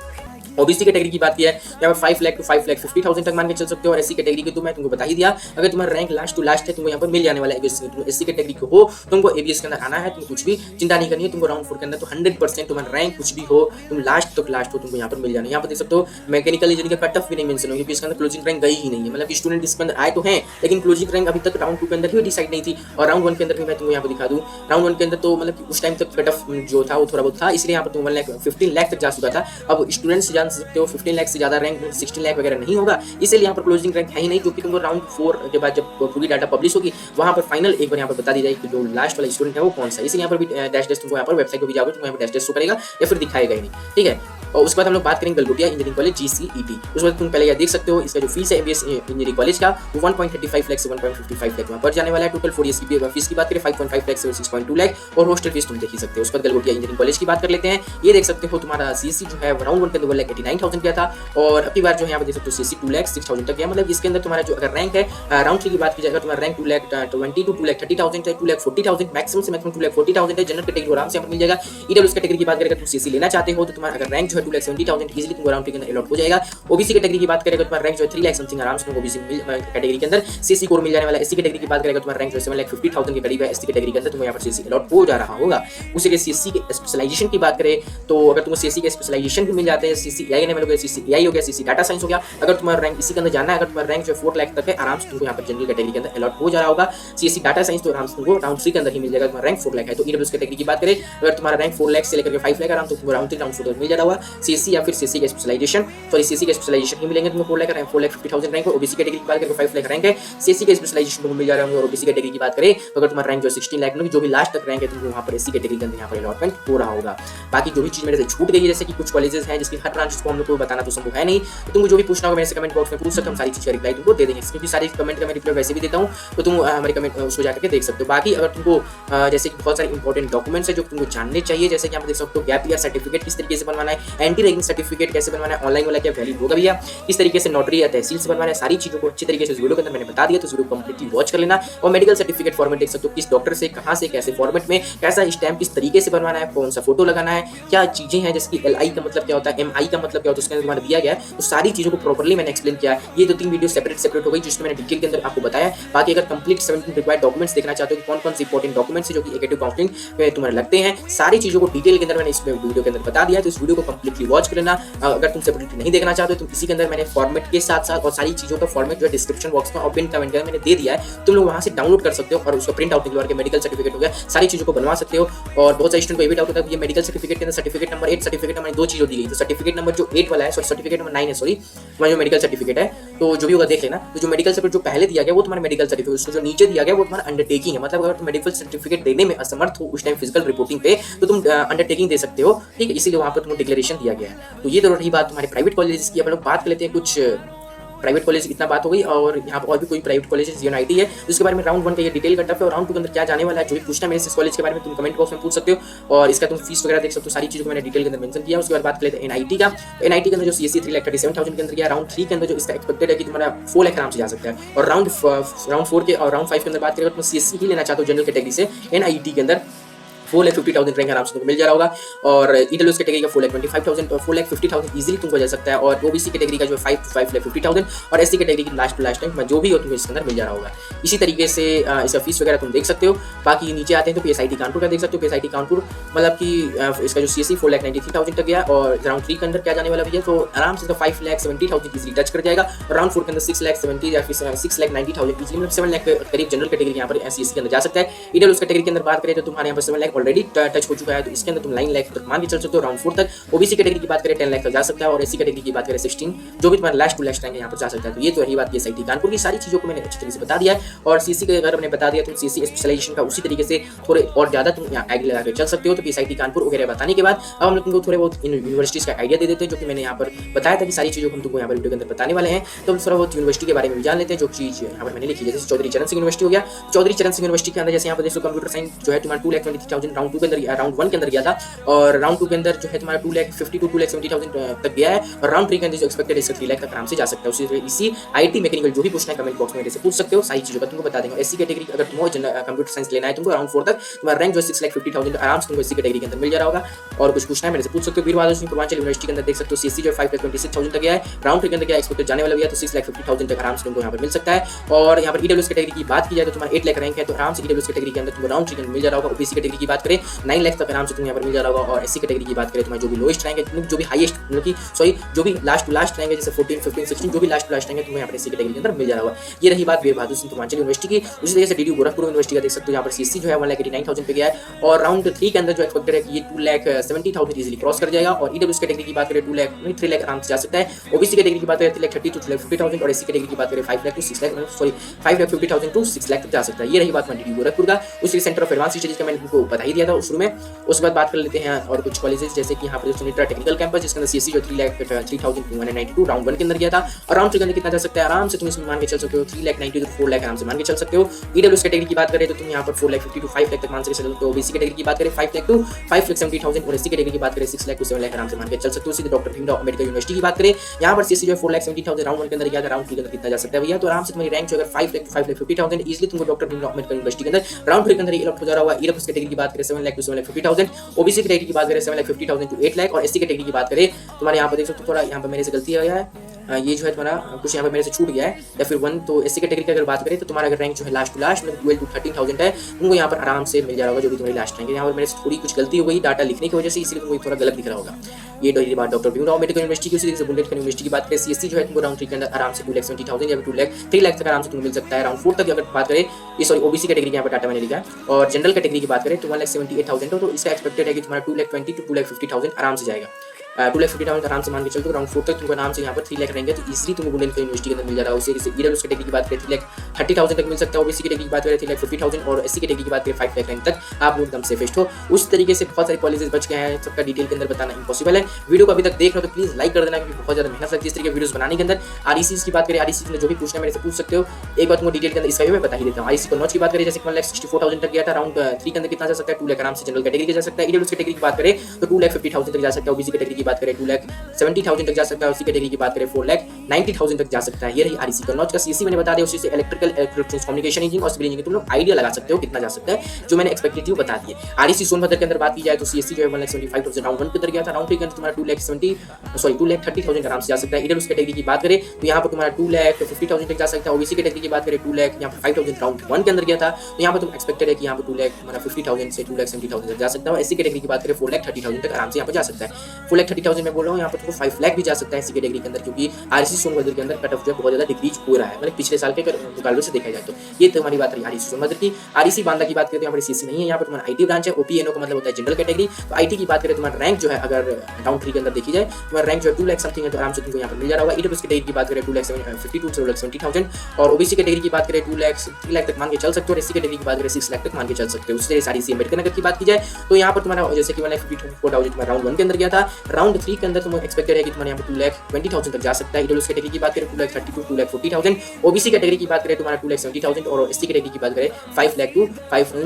OBC कैटेगरी की बात की है यहाँ पर 5 लाख to 5,50,000 तक मान के चल सकते हो। और SC कैटेगरी की तो मैं तुमको बता ही दिया, अगर तुम्हारा रैंक लास्ट टू लास्ट है तुमको यहाँ पर मिल जाने वाला है ABS। तुम SC कैटेगरी को हो तुमको ABS के अंदर आना है, तुम कुछ भी चिंता नहीं करनी है, तुमको राउंड 4 के अंदर तो 100% तुम्हारा रैंक कुछ भी हो तुम लास्ट तक लास्ट हो तुमको यहाँ पर मिल जाना है। यहाँ पर देख सकते हो मैकेनिकल इंजीनियरिंग का कट ऑफ भी नहीं मेंशन होगी, इसके अंदर क्लोजिंग रैंक गई ही नहीं है, मतलब स्टूडेंट इसके अंदर आए तो हैं लेकिन क्लोजिंग रैंक अभी तक राउंड 2 के अंदर भी डिसाइड नहीं थी। और राउंड 1 के अंदर भी मैं तुमको यहाँ पर दिखा दूँ, राउंड 1 के अंदर तो मतलब उस टाइम तक कट ऑफ जो था वो थोड़ा बहुत था, इसलिए यहाँ पर तुम 15 लाख तक जा चुका था। अब स्टूडेंट से जान सकते हो 15 लाख से ज्यादा रैंक 16 लाख वगैरह नहीं होगा, इसलिए यहाँ पर क्लोजिंग रैंक है ही नहीं, क्योंकि तुमको राउंड 4 के बाद जब पूरी डाटा पब्लिश होगी वहां पर फाइनल एक बार यहाँ पर बता दी जाएगी कि जो लास्ट वाला स्टूडेंट है वो कौन सा है। इसलिए यहाँ पर भी डैश तुमको यहाँ पर वेबसाइट पर भी जाओगे तुमको यहाँ पर डैश शो करेगा या फिर दिखाएगा ही नहीं, ठीक है। और उसके बाद हम लोग बात करेंगे गलगोटिया इंजीनियरिंग कॉलेज GCET। उसके बाद तुम पहले यह देख सकते हो इसका जो फीस है ABS इंजीनियरिंग कॉलेज का वो 1.35 लाख से 1.55 लाख में बढ़ जाने वाला है। टोटल 4 ईयर्स की फीस की बात करें 5.5 लाख से 6.2 लाख, और हॉस्टल फीस तुम देख ही सकते हो। उसके बाद गलगोटिया इंजीनियरिंग कॉलेज की बात कर लेते हैं। ये देख सकते हो तुम्हारा CSC जो है राउंड 1 के अंदर 1,89,000 गया था, और अब की बार जो है यहाँ पर देख सकते हो CSC 2,06,000 तक गया। मतलब इसके अंदर तुम्हारा जो अगर रैंक है राउंड 3 की बात की जाए, अगर तुम्हारा रैंक 2,20,000 to 2,30,000 है, 2,40,000 मैक्सिमम से मैक्सिमम 2,40,000 है, जनरल कैटेगरी आराम से यहाँ पर मिल जाएगा। EWS कैटेगरी की बात करें अगर तुम CSC लेना चाहते हो तो तुम्हारा अगर रैंक जो है 2,70,000 इजीली तुमको राउंड 3 के अंदर अलॉट हो जाएगा। OBC कैटेगरी की बात करें अगर तुम्हारा रैंक जो है 3 लाख समथिंग आराम से तुमको OBC कैटेगरी के अंदर CSC कोर मिल जाने वाला है। SC कैटेगरी की बात करें अगर तुम्हारा रैंक जो है 7,50,000 के करीब है, SC कैटेगरी के अंदर तुमको यहाँ पर CSC अलॉट हो जा रहा होगा। उसी के CSC के स्पेशलाइजेशन की बात करें तो अगर तुमको CSC के स्पेशलाइजेशन भी मिल जाते हैं, CCI ने मिल गया, CCI हो गया, CC डाटा साइंस हो गया। अगर तुम्हारा रैंक इसी के अंदर जाना है, अगर तुम्हारा रैंक जो 4 लाख तक है आराम से तुमको यहाँ पर जनरल कैटेगरी के अंदर अलॉट हो जा रहा होगा। CSC डाटा साइंस तो आराम से तुमको राउंड 3 के अंदर ही मिल जाएगा, तुम्हारा रैंक 4 लाख है। तो EWS कैटेगरी की बात करें अगर तुम्हारा रैंक 4 लाख से लेकर 5 लाख आराम से तुमको राउंड 3 राउंड 4 मिल जा रहा होगा। CSC या फिर CSC के स्पेशलाइजेशन CSC के स्पेशलाइजेशन ही मिलेंगे तुमको 4,50,000 रैंक है। OBC कैटेगरी की बात करें 5 लाख रैंक है, CSC के स्पेशलाइजेशन तुमको मिल जा रहा है। और OBC कैटेगरी की बात करें तो अगर तुम्हारा रैंक जो 16 लाख में जो भी लास्ट तक रैंक है तुमको वहां पर SC कैटेगरी के अंदर यहाँ पर अलॉटमेंट हो रहा होगा। बाकी जो भी चीज मेरे से छूट गई है, जैसे कि कुछ कॉलेजेस हैं जिसकी हर ब्रांच को हम लोग को बताना तो संभव है नहीं, तो तुमको जो भी पूछना होगा मेरे से कमेंट बॉक्स में पूछ सकते हो, हम सारी चीज का रिप्लाई तुमको दे देंगे, क्योंकि सारी कमेंट का मैं रिप्लाई वैसे भी देता हूँ, तो तुम हमारे कमेंट उसको जाकर के देख सकते हो। बाकी अगर तुमको जैसे कि बहुत सारे इंपॉर्टेंट डॉक्यूमेंट्स है जो तुमको जानने चाहिए, जैसे कि आप देख सकते हो गैप ईयर सर्टिफिकेट किस तरीके से बनवाना है, एंटी रैगिंग सर्टिफिकेट कैसे बनवाना है, ऑनलाइन वाला क्या वैलिड होगा भैया, किस तरीके से नोटरी या तहसील से बनवाना है, सारी चीजों को अच्छी तरीके से वीडियो के अंदर मैंने बता दिया, तो वीडियो कंप्लीटली वॉच कर लेना। और मेडिकल सर्टिफिकेट फॉर्मेट देख सकते हो किस डॉक्टर से कहां से कैसे फॉर्मेट में कैसा स्टैम्प किस तरीके से बनवाना है, कौन सा फोटो लगाना है, क्या चीजें हैं, जैसे कि LI का मतलब क्या होता है, MI का मतलब क्या होता है, उसके अंदर तुम्हारा दिया गया है, तो सारी चीजों को प्रॉपर्ली मैंने एक्सप्लेन किया है। ये 2-3 वीडियो सेपरेट हो गई जिसमें मैंने डिटेल के अंदर आपको बताया। बाकी अगर कंप्लीट 17 रिक्वायर्ड डॉक्यूमेंट्स देखना चाहते हो कि कौन कौन से इंपॉर्टेंट डॉक्यूमेंट्स है जो कि एकेटिव काउंसलिंग में तुम्हारे लगते हैं, सारी चीजों को डिटेल के अंदर मैंने इस वीडियो के अंदर बता दिया, तो इस वीडियो को कंप्लीटली वॉच कर लेना। अगर तुम सेपरेटली नहीं देखना चाहते हो तो इसी के अंदर मैंने फॉर्मेट के साथ साथ और सारी चीजों का फॉर्मेट जो है डिस्क्रिप्शन बॉक्स में और पिन कमेंट में मैंने दे दिया है, तुम लोग वहां से डाउनलोड कर सकते हो और उसका प्रिंट आउट निकलवा के मेडिकल सर्टिफिकेट हो गया सारी चीजों को बनवा सकते हो। और बहुत सारे स्टूडेंट को ये भी डाउट होता है कि ये मेडिकल सर्टिफिकेट के अंदर सर्टिफिकेट नंबर 8 सर्टिफिकेट नंबर 2 चीजों दी गई, तो सर्टिफिकेट नंबर जो 8 वाला है सर्टिफिकेट नंबर 9 है, सॉरी तुम्हारा जो मेडिकल सर्टिफिकेट है, तो जो भी होगा देख लेना। तो जो मेडिकल सर्टिफिकेट जो पहले दिया गया वो तुम्हारा मेडिकल सर्टिफिकेट, उसको जो नीचे दिया गया वो तुम्हारा अंडरटेकिंग है, मतलब अगर तुम मेडिकल सर्टिफिकेट देने में असमर्थ हो उस टाइम फिजिकल रिपोर्टिंग पे तो तुम अंडरटेकिंग दे सकते हो, ठीक है, इसीलिए वहां पर तुमको डिक्लेरेशन दिया गया है। तो ये तो रही बात तुम्हारे प्राइवेट कॉलेजेस की। अब लोग बात कर लेते हैं कुछ प्राइवेट कॉलेज, इतना बात हो गई। और यहाँ पर और भी कोई प्राइवेट कॉलेज UNIT है जिसके बारे में राउंड 1 का ये डिटेल कट ऑफ है और राउंड 2 के अंदर क्या जाने वाला है, जो भी पूछना मेरे इस कॉलेज के बारे में तुम कमेंट बॉक्स में पूछ सकते हो। और इसका तुम फीस वगैरह देख सकते हो, सारी चीज़ों को मैंने डिटेल के अंदर मेंशन किया। उसके बाद बात कर लेते हैं NIT का। NIT के अंदर जो CSC 3,37,000 के अंदर गया, राउंड 3 के अंदर जो इसका एक्सपेक्टेड है कि तुम्हारा 4 लाख आराम से जा सकता है। और राउंड 4 के और राउंड 5 के अंदर बात करें तो तुम CSC ही लेना चाहते हो जनरल कैटेगरी से NIT के अंदर, 4,50,000 रैंक आराम से तुमको मिल जा रहा होगा। और ईडब्ल्यूएस कैटेगरी का 4,25,000 और 4,50,000 इजीली तुमको जा सकता है। और ओबीसी कैटेगरी का जो 5,50,000 और एससी कैटेगरी की लास्ट टू लास्ट रैंक जो भी हो तुम्हें इसके अंदर मिल जा रहा होगा। इसी तरीके से इसका फीस वगैरह तुम देख सकते हो। बाकी नीचे आते हैं तो पीएसआईटी कानपुर का देख सकते हो। पीएसआईटी कानपुर मतलब कि इसका जो सीएससी 4,93,000 तक गया और राउंड 3 के अंदर क्या जाने वाला भी है तो आराम से 5,70,000 इजीली टच कर जाएगा। राउंड 4 के अंदर 6,70,000 या फिर 6,90,000 इजीली मतलब 7 लाख के करीब जनरल कैटेगरी यहाँ पर सीएससी के अंदर जा सकता है। ईडब्ल्यूएस कैटेगरी के अंदर बात करें तो तुम्हारे यहाँ पर 7 लाख ऑलरेडी टच हो चुका है, तो इसके अंदर तुम 9 लाख तक मान के चल सकते हो राउंड 4 तक। ओबीसी कैटेगरी की बात करें 10 लाख तक जा सकता है और एससी कैटेगरी की बात करें 16 जो भी तुम्हारा लास्ट टू लास्ट रैंक यहाँ पर जा सकता है। तो ये तो रही बात पीएसआईटी कानपुर की। सारी चीज़ों को मैंने अच्छी तरीके से बता दिया है। और सीसी के अगर मैंने बता दिया तो सीसी स्पेशलाइजेशन का उसी तरीके से थोड़े और ज़्यादा तुम आइडिया लगा के चल सकते हो। तो पीएसआईटी कानपुर वगैरह बताने के बाद अब हम लोग तुमको थोड़े बहुत यूनिवर्सिटीज़ का आइडिया दे देते हैं, जो कि मैंने यहाँ पर बताया था कि सारी चीज़ों को हम तुमको यहाँ पर वीडियो के अंदर बताने वाले हैं। तो हम थोड़ा बहुत यूनिवर्सिटी के बारे में जान लेते हैं, जो चीज़ यहाँ पर मैंने लिखी है। जैसे चौधरी चरण सिंह यूनिवर्सिटी हो गया। चौधरी चरण सिंह यूनिवर्सिटी के अंदर जैसे यहाँ पर देखो कंप्यूटर साइंस जो है तुम्हारा 2,23,000 राउंड 2 के अंदर राउंड 1 के अंदर गया था और राउंड 2 के अंदर जो है तुम्हारा 2,50,000 to 2,70,000 तक गया है और राउंड 3 के अंदर जो एक्सपेक्टेड है 3 लाख तक आराम से जा सकता है। इसी आईटी मैकेनिकल जो भी पूछना है कमेंट बॉक्स में मेरे से पूछ सकते हो, सारी चीज़ों का तुमको बता देंगे। एससी कैटेगरी अगर तुमको कंप्यूटर साइंस लेना है तुमको राउंड 4 तक तुम्हारा रैंक जो 6,50,000 आराम से तुमको एससी कैटेगरी के अंदर मिल जा रहा होगा। और कुछ पूछना है मेरे से पूछ सकते हो। वीर बहादुर सिंह पूर्वांचल यूनिवर्सिटी के अंदर देख सकते हो सीएससी जो 5,26,000 तक गया है। राउंड 3 के अंदर क्या एक्सपेक्टेड जाने वाला भी है तो 6,50,000 तक आराम से तुमको यहाँ पर मिल सकता है। और यहाँ पर ईडब्ल्यूएस कैटेगरी की बात की जाए तो तुम्हारा 8 लाख रैंक है, तो आराम से ईडब्ल्यूएस कैटेगरी के अंदर तुमको राउंड 3 के अंदर मिल जा रहा होगा। ओबीसी कैटेगरी की बात करें 9 लाख तक आराम से तुम्हें यहाँ पर मिल जा रहा होगा। और एससी कैटेगरी की बात करें तुम्हारा जो भी लोएस्ट रैंक है, जो भी हाईएस्ट मतलब कि सॉरी जो भी लास्ट टू लास्ट रैंक है जैसे 14, 15, 16 जो भी लास्ट टू लास्ट रैंक है तुम्हें यहाँ पर एससी कैटेगरी के अंदर मिल जा रहा होगा। ये रही बात वीर बहादुर सिंह पूर्वांचल यूनिवर्सिटी की। उसी तरीके से डीडी गोरखपुर यूनिवर्सिटी का देख सकते हो, यहाँ पर सीएससी जो है 1,89,000 पे गया है और राउंड 3 के अंदर जो एक्सपेक्टेड है कि ये 2,70,000 इजीली क्रॉस कर जाएगा। और ईडब्ल्यूएस कैटेगरी की बात करें 3 लाख आराम से जा सकता है। ओबीसी कैटेगरी की बात करें 3,30,000 to 2,50,000 और एससी कैटेगरी की बात करें 5,50,000 to 6 लाख तक जा सकता है। ये रही बात डीडी गोरखपुर का। उसी सेंटर ऑफ एडवांस स्टडीज का मैंने तुमको बता ही दिया था शुरू में। उसके बाद बात कर लेते हैं और कुछ कॉलेजेस जैसे कि यहाँ पर सुनीता टेक्निकल कैंपस जिसके अंदर सीएससी जो 3,3292 राउंड 1 के अंदर गया था और राउंड 3 के अंदर कितना जा सकता है आराम से तुम इसमें मान के चल सकते हो 3,90,000 to 4 लाख आराम से मान के चल सकते हो। ईडब्ल्यूएस कैटेगरी की बात करें तो तुम यहाँ पर 4,50,000 to 5 लाख तक मान के चल सकते हो। ओबीसी कैटेगरी की बात करें 5 लाख to 5,70,000 और एससी कैटेगरी की बात करें 6 लाख to 7 लाख आराम से मान के चल सकते हो। सीधे डॉक्टर भीमराव अंबेडकर यूनिवर्सिटी की बात करें यहाँ पर सीएससी जो 4,70,000 राउंड 1 के अंदर गया था, राउंड 2 के अंदर कितना जा सकता है भैया, तो आराम से तुम्हारी रैंक जो अगर 5 लाख to 5,50,000 इजीली तुमको डॉक्टर भीमराव अंबेडकर यूनिवर्सिटी के अंदर राउंड 3 के अंदर इलेक्ट हो जा रहा होगा। ईडब्ल्यूएस कैटेगरी की बात करें 7 लाख to 7,50,000, ओबीसी कैटेगरी की बात करें 7,50,000 to 8 लाख और एससी कैटेगरी की बात करें तुम्हारे यहाँ पर देख सकते हो थोड़ा यहाँ पर मेरे से गलती हो गया है, ये जो है तुम्हारा कुछ यहाँ पर मेरे से छूट गया है या फिर 1। तो एससी कैटेगरी की अगर बात करें तो तुम्हारा अगर रैंक जो है लास्ट टू लास्ट मतलब 12 to 13,000 है तुमको यहाँ पर आराम से मिल जा रहा होगा जो भी तुम्हारी लास्ट रैंक है। यहाँ पर मेरे से थोड़ी कुछ गलती हो गई डाटा लिखने की वजह से, इसलिए तुमको थोड़ा गलत दिख रहा होगा। ये रही बात डॉक्टर भीमराव अंबेडकर यूनिवर्सिटी की। उसी तरीके से बुलेट यूनिवर्सिटी की बात करें सीएससी जो है तुमको राउंड 3 के अंदर आराम से 2,70,000 या 3 लाख तक आराम से तुमको मिल सकता है। राउंड 4 तक अगर बात करें ये सॉरी ओबीसी कैटेगरी यहाँ पर डाटा मैंने लिखा है। और जनरल कैटेगरी की बात करें तो 1,78,000 हो, तो इसका एक्सपेक्टेड है कि तुम्हारा 2,20,000 to 2,50,000 आराम से जाएगा। 2,50,000 आराम से मान के चलते हो। राउंड 4 तक तुमको आराम से यहाँ पर 3 लाख रहेंगे तो इजीली तुमको बुलेट यूनिवर्सिटी के अंदर मिल जा रहा है। उसी जैसे ईडब्ल्यूएस कैटेगरी की बात करें 3,30,000 तक मिल सकता है। ओबीसी कैटेगरी की बात करें 3,50,000 और एससी कैटेगरी की बात करें 5 लाख रैंक तक आप लोग एकदम सेफेस्ट हो। उस तरीके से बहुत सारे कॉलेजेस बच गए हैं, सबका डिटेल के अंदर बताना इम्पॉसिबल है। वीडियो को अभी तक देख रहे हो तो प्लीज लाइक कर देना क्योंकि बहुत ज्यादा मेहनत लगती है इस तरीके वीडियोस बनाने के अंदर। आरईसी की बात करें आरईसी में जो भी पूछना है मेरे से पूछ सकते हो। एक बात तुमको डिटेल के अंदर इसका भी मैं बता ही देता हूँ। आरईसी को नॉच की बात करें जैसे 1,64,000 तक गया था, राउंड 3 के अंदर कितना जा सकता है 2 लाख आराम से जनरल कैटेगरी जा सकता है। ईडब्ल्यूएस कैटेगरी की बात करें तो 2,50,000 तक जा सकता है। ओबीसी कैटेगरी की बात करें 2,70,000 तक जा सकता है। उसी कैटेगरी की बात करें 4,90,000 तक जा सकता है। ये रही आरईसी का नॉच का। सीएससी मैंने बता दिया, उसी से इलेक्ट्रिकल इलेक्ट्रॉनिक्स कम्युनिकेशन इंजीनियरिंग और सिविल इंजीनियरिंग तुम लोग आइडिया लगा सकते हो कितना जा सकता है, जो मैंने एक्सपेक्टेड बता दिए। आरईसी सोनभद्र के अंदर बात की जाए तो सीएससी जो है 1,75,000 राउंड 1 के अंदर गया था, राउंड 3 के अंदर तुम्हारा 2,30,000 आराम से जा सकता है। ईडब्ल्यूएस कैटेगरी की बात करें तो यहाँ पर तुम्हारा 2,50,000 तक जा सकता है। ओबीसी कैटेगरी की बात करें 2 लाख यहाँ पर 5,000 राउंड 1 के अंदर गया था, तो यहाँ पर तुम एक्सपेक्टेड है कि यहाँ पर 2,50,000 से 2,70,000 तक जा सकता है। एससी कैटेगरी की बात करें 4,30,000 तक आराम से यहाँ पर जा सकता है। 4,30,000 मैं बोल रहा हूँ, यहाँ पर तुमको 5 लाख भी जा सकता है एससी कैटेगरी के अंदर, क्योंकि आरईसी सोनभद्र के अंदर कट ऑफ जो बहुत ज्यादा डिक्रीज हो रहा है, मतलब पिछले साल के मुकाबले से देखा जाए तो। ये तो हमारी बात रही आरईसी सोनभद्र की। आरईसी बांदा की बात करें तो यहाँ पर सीएससी नहीं है, यहाँ पर तुम्हारा आईटी ब्रांच है। ओपीएनओ का मतलब होता है जनरल कैटेगरी। तो आईटी की बात करें तुम्हारा रैंक जो है अगर राउंड 3 के अंदर देखी जाए तुम्हारा रैंक जो है 2 लाख समथिंग है, तो आराम से तुमको यहाँ पर मिल जा रहा होगा। ईडब्ल्यूएस कैटेगरी की बात करें 2,50,000 से 2,70,000 और ओबीसी कैटेगरी की बात करें 2 लाख तक मान के चल सकते हो। और एससी कैटेगरी की बात करें 6 लाख तक मान के चल सकते हो। उससे आरईसी अम्बेडकर नगर की बात की जाए तो यहाँ पर तुम्हारा जैसे कि 1,54,000 तुम्हारा राउंड 1 के अंदर गया था, राउंड 3 के अंदर तुम एक्सपेक्टेड है कि तुम्हारे यहाँ पर 2,20,000 तक जा सकता है। ईडब्ल्यूएस कैटेगरी की बात करें 2,30,000 to 2,40,000। ओबीसी कैटेगरी की बात करें तुम्हारा 2,70,000 और एसटी कैटेगरी की बात करें 5 लाख टू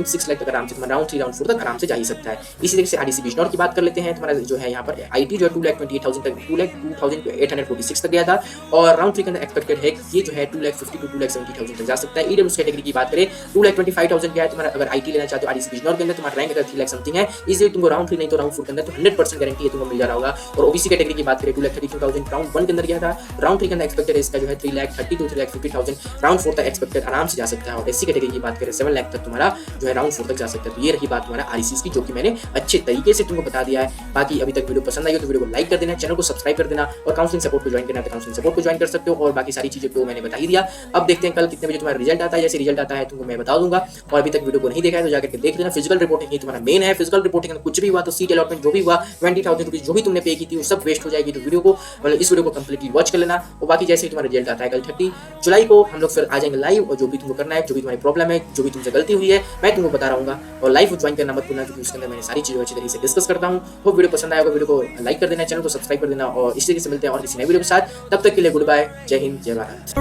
6 लाख तक आराम से तुम्हारा राउंड 3 राउंड 4 तक आराम से जा ही सकता है। इसी तरीके से आरडीसी बिजनौर की बात कर लेते हैं। तुम्हारा जो है यहाँ पर आईटी जो है 2,28,000 तक 2,2846 तक गया था और राउंड 3 के अंदर एक्सपेक्टेड है कि ये जो है 2,50,000 टू 2,70,000 तक जा सकता है। ईडब्ल्यूएस कैटेगरी की बात करें 2,25,000 गया है तुम्हारा। अगर आईटी लेना चाहते हो आरडीसी बिजनौर के अंदर तुम्हारा रैंक अगर 3 लाख समथिंग है, इसलिए तुमको राउंड 3 नहीं तो राउंड 4 के अंदर तो 100% गारंटी है तुमको मिल जा रहा होगा। और ओबीसी कैटेगरी की बात करें 2,32,000 राउंड 1 के अंदर गया था, राउंड 3 के अंदर एक्सपेक्टेड है इसका जो है 3,30,000 टू 3,50,000 राउंड 4 तक एक्सपेक्टेड आराम से जा सकता है। और एससी कैटेगरी की बात करें 7 लाख तक तुम्हारा जो है राउंड 4 तक जा सकता है। तो ये रही बात तुम्हारा आरईसीएस की, जो कि मैंने अच्छे तरीके से तुमको बता दिया है। बाकी अभी तक वीडियो पसंद आई हो तो वीडियो को लाइक कर देना, चैनल को सब्सक्राइब कर देना और काउंसलिंग सपोर्ट को ज्वाइन करना है तो काउंसलिंग सपोर्ट को ज्वाइन कर सकते हो। और बाकी सारी चीजें को मैंने बता ही दिया। अब देखते हैं कल कितने बजे तुम्हारा रिजल्ट आता है। जैसे रिजल्ट आता है तुमको मैं बता दूंगा। और अभी तक वीडियो को नहीं देखा है तो जाकर के देख लेना। फिजिकल रिपोर्टिंग ही तुम्हारा मेन है। फिजिकल रिपोर्टिंग में कुछ भी हुआ तो सीट अलॉटमेंट जो भी हुआ 20,000 रुपीज जो भी तुमने पे की थी वो सब वेस्ट हो जाएगी। तो वीडियो को मतलब इस वीडियो को कंप्लीटली वॉच कर लेना। और बाकी जैसे ही तुम्हारा रिजल्ट आता है कल 30 जुलाई को हम लोग फिर आ जाएंगे लाइव। और जो भी तुमको करना है, जो भी तुम्हारी प्रॉब्लम है, जो भी तुमसे गलती हुई है, मैं तुमको बता रहूंगा। और लाइव ज्वाइन करना मत भूलना, क्योंकि उसके अंदर मैंने सारी चीजें अच्छी तरीके से डिस्कस करता हूँ। होप वीडियो पसंद आएगा, वीडियो को लाइक कर देना, चैनल को सब्सक्राइब कर देना और इस तरीके से मिलते हैं और किसी नए वीडियो के साथ। तब तक के लिए गुड बाय, जय हिंद, जय भारत।